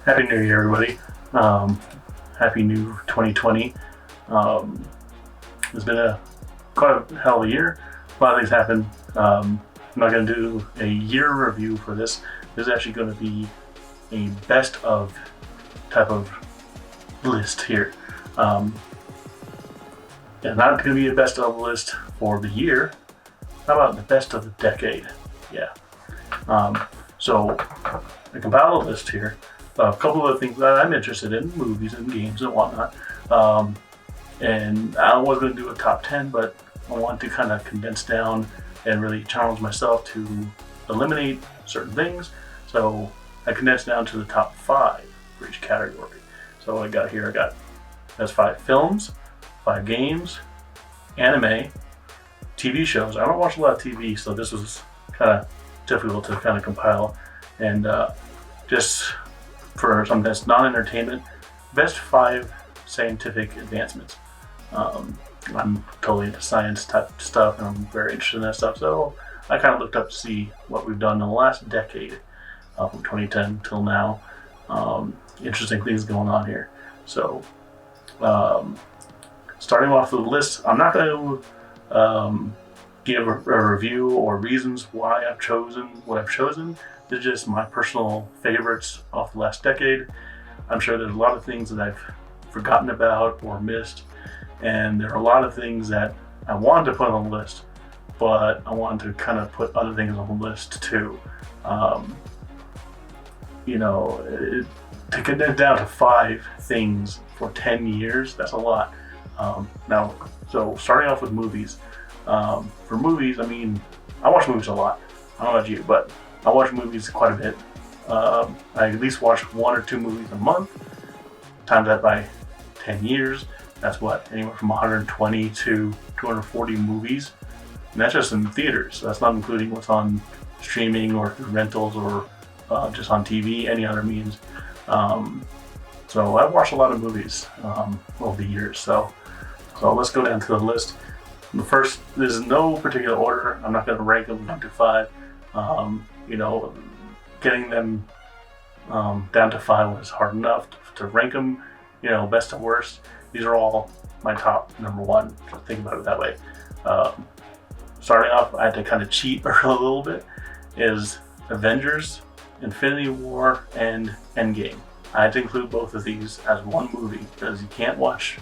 Happy New Year, everybody. Um, Happy New 2020. Um, it's been quite a hell of a year. A lot of things happened. I'm not going to do a year review for this. This is actually going to be a best of type of list here. Um, and not going to be a best of list for the year. How about the best of the decade? Yeah. Um, so I compiled a list here. A couple of things that I'm interested in, movies and games and whatnot. Um, and I was going to do a top 10, but I want to kind of condense down and really challenge myself to eliminate certain things. So I condensed down to the top 5 for each category. So I got that's 5 films, 5 games, anime, TV shows. I don't watch a lot of TV, so this was kind of difficult to kind of compile. And just for something that's non-entertainment, best 5 scientific advancements. I'm totally into science type stuff, and I'm very interested in that stuff. So I kind of looked up to see what we've done in the last decade, from 2010 till now. Interesting things going on here. So starting off with the list, I'm not going to give a review or reasons why I've chosen what I've chosen. It's just my personal favorites off the last decade. I'm sure there's a lot of things that I've forgotten about or missed, and there are a lot of things that I wanted to put on the list, but I wanted to kind of put other things on the list too. To condense down to 5 things for 10 years, that's a lot. So starting off with movies. For movies, I mean, I watch movies a lot. I don't know about you, but I watch movies quite a bit. I at least watch 1 or 2 movies a month. Times that by 10 years, that's what, anywhere from 120 to 240 movies. And that's just in theaters. So that's not including what's on streaming or through rentals or just on TV, any other means. So I've watched a lot of movies over the years. So let's go down to the list. The first, there's no particular order. I'm not going to rank them 1 to 5. Getting them down to 5 was hard enough. To rank them, best to worst. These are all my top number 1. So think about it that way. Starting off, I had to kind of cheat a little bit. Is Avengers, Infinity War, and Endgame. I had to include both of these as one movie because you can't watch,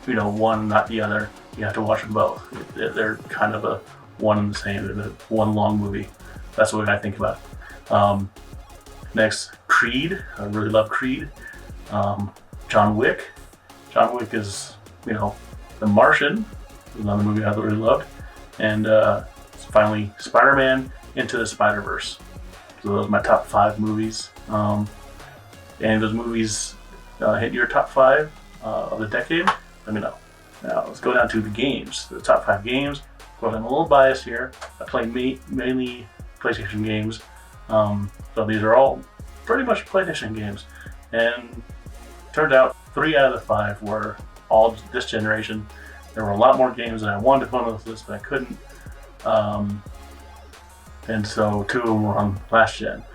one not the other. You have to watch them both. They're kind of a one and the same. They're one long movie. That's the way I think about it. Next, Creed. I really love Creed. John Wick. John Wick is, The Martian. Another movie I really loved. And finally, Spider-Man Into the Spider-Verse. So those are my top 5 movies. And those movies hit your top 5 of the decade? Let me know. Now let's go down to the games. The top 5 games. Well, I'm a little biased here. I play mainly PlayStation games. So these are all pretty much PlayStation games. And turned out 3 out of the 5 were all this generation. There were a lot more games that I wanted to put on this list, but I couldn't. And so 2 of them were on last gen.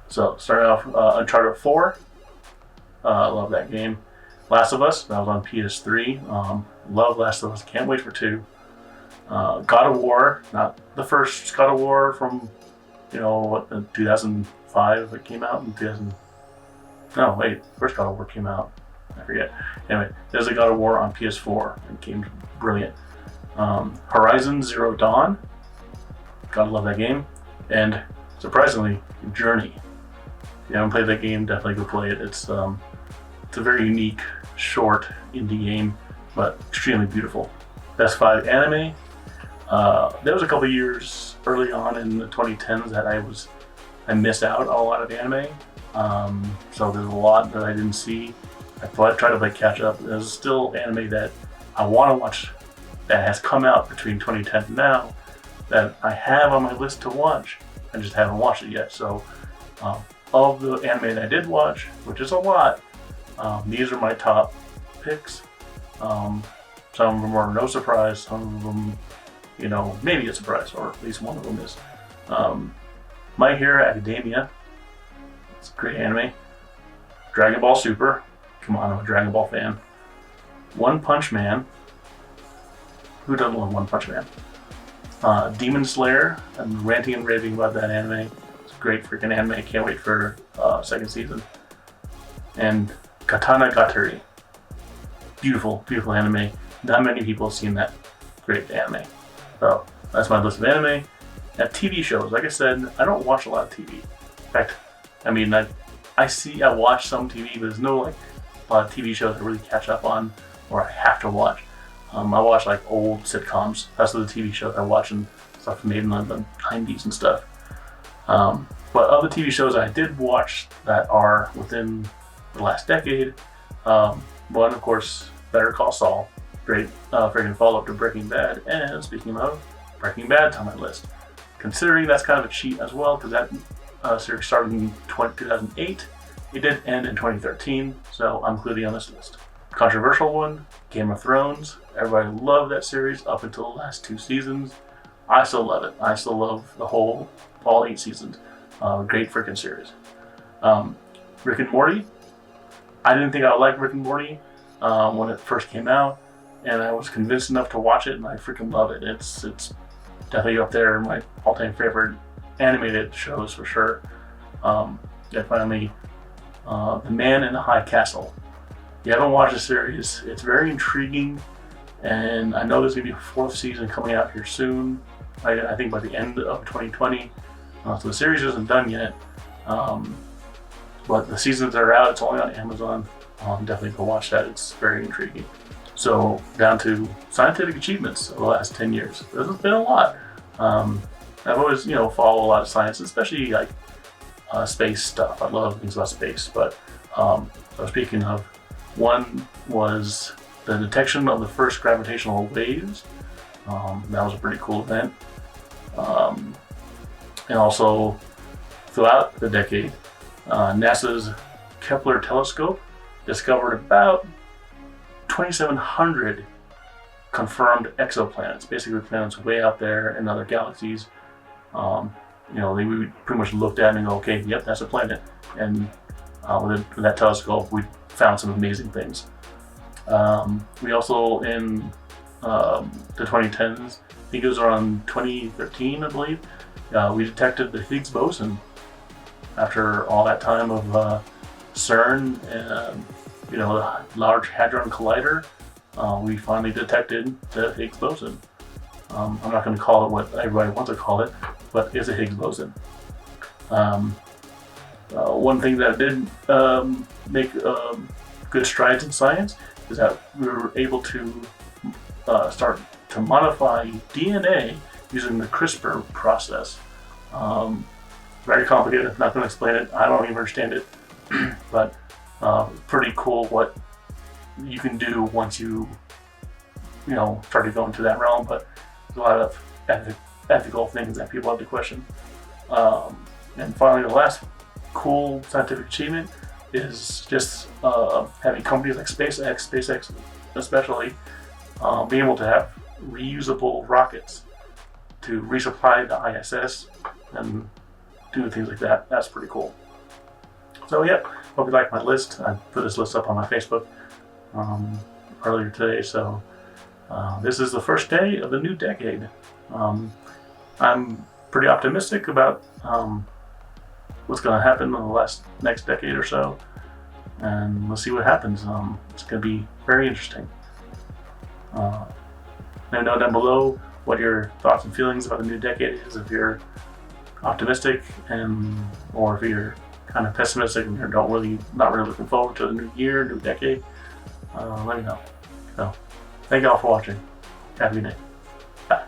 So starting off, Uncharted 4. I love that game. Last of Us, that was on PS3. Love Last of Us, can't wait for 2. God of War, not the first God of War from, 2005 it came out in 2000. No, wait, first God of War came out. I forget. Anyway, there's a God of War on PS4. It came brilliant. Horizon Zero Dawn. Gotta love that game. And surprisingly, Journey. If you haven't played that game, definitely go play it. It's a very unique, short indie game, but extremely beautiful. Best 5 anime. There was a couple years early on in the 2010s that I missed out on a lot of anime. So there's a lot that I didn't see. I tried to play catch up. There's still anime that I want to watch that has come out between 2010 and now that I have on my list to watch. I just haven't watched it yet. So of the anime that I did watch, which is a lot, these are my top picks. Some of them are no surprise. Some of them, maybe a surprise, or at least one of them is. My Hero Academia. It's a great anime. Dragon Ball Super. Come on, I'm a Dragon Ball fan. One Punch Man. Who doesn't love One Punch Man? Demon Slayer. I'm ranting and raving about that anime. It's a great freaking anime. Can't wait for second season. And Katana Gatari. Beautiful, beautiful anime. Not many people have seen that great anime. So that's my list of anime. Now TV shows. Like I said, I don't watch a lot of TV. In fact, I mean, I watch some TV, but there's no like a lot of TV shows I really catch up on or I have to watch. I watch like old sitcoms. That's the TV shows I watch and stuff made in the 90s and stuff. But other TV shows I did watch that are within the last decade. One, of course, Better Call Saul. Great freaking follow-up to Breaking Bad. And speaking of, Breaking Bad's on my list. Considering that's kind of a cheat as well, because that series started in 2008. It did end in 2013, so I'm including on this list. Controversial one, Game of Thrones. Everybody loved that series up until the last 2 seasons. I still love it. I still love all 8 seasons. Great freaking series. Rick and Morty. I didn't think I would like Rick and Morty when it first came out, and I was convinced enough to watch it, and I freaking love it. It's definitely up there in my all-time favorite animated shows for sure. And finally, The Man in the High Castle. If you haven't watched the series, it's very intriguing, and I know there's going to be a 4th season coming out here soon. I think by the end of 2020. So the series isn't done yet, but the seasons that are out, it's only on Amazon. Definitely go watch that. It's very intriguing. So down to scientific achievements of the last 10 years. There's been a lot. I've always, followed a lot of science, especially like space stuff. I love things about space. But speaking of, one was the detection of the first gravitational waves. That was a pretty cool event. And also, throughout the decade, NASA's Kepler telescope discovered about 2,700 confirmed exoplanets, basically planets way out there in other galaxies. They pretty much looked at it and go, okay, yep, that's a planet. And with that telescope, we found some amazing things. We also, in the 2010s, I think it was around 2013, I believe, we detected the Higgs boson. After all that time of CERN and the Large Hadron Collider, we finally detected the Higgs boson. I'm not going to call it what everybody wants to call it, but it's a Higgs boson. One thing that did make good strides in science is that we were able to start to modify DNA using the CRISPR process. Very complicated, I'm not going to explain it, I don't even understand it, but pretty cool what you can do once you start to go into that realm, but there's a lot of ethical things that people have to question. And finally, the last cool scientific achievement is just having companies like SpaceX especially, being able to have reusable rockets to resupply the ISS and do things like that. That's pretty cool. So yeah, hope you like my list. I put this list up on my Facebook earlier today. So this is the first day of the new decade. I'm pretty optimistic about what's going to happen in the next decade or so, and let's see what happens. It's going to be very interesting. Let me know down below what your thoughts and feelings about the new decade is. If you're optimistic, or if you're kind of pessimistic and you're not really looking forward to the new year, new decade, let me know. So, thank y'all for watching. Have a good day. Bye.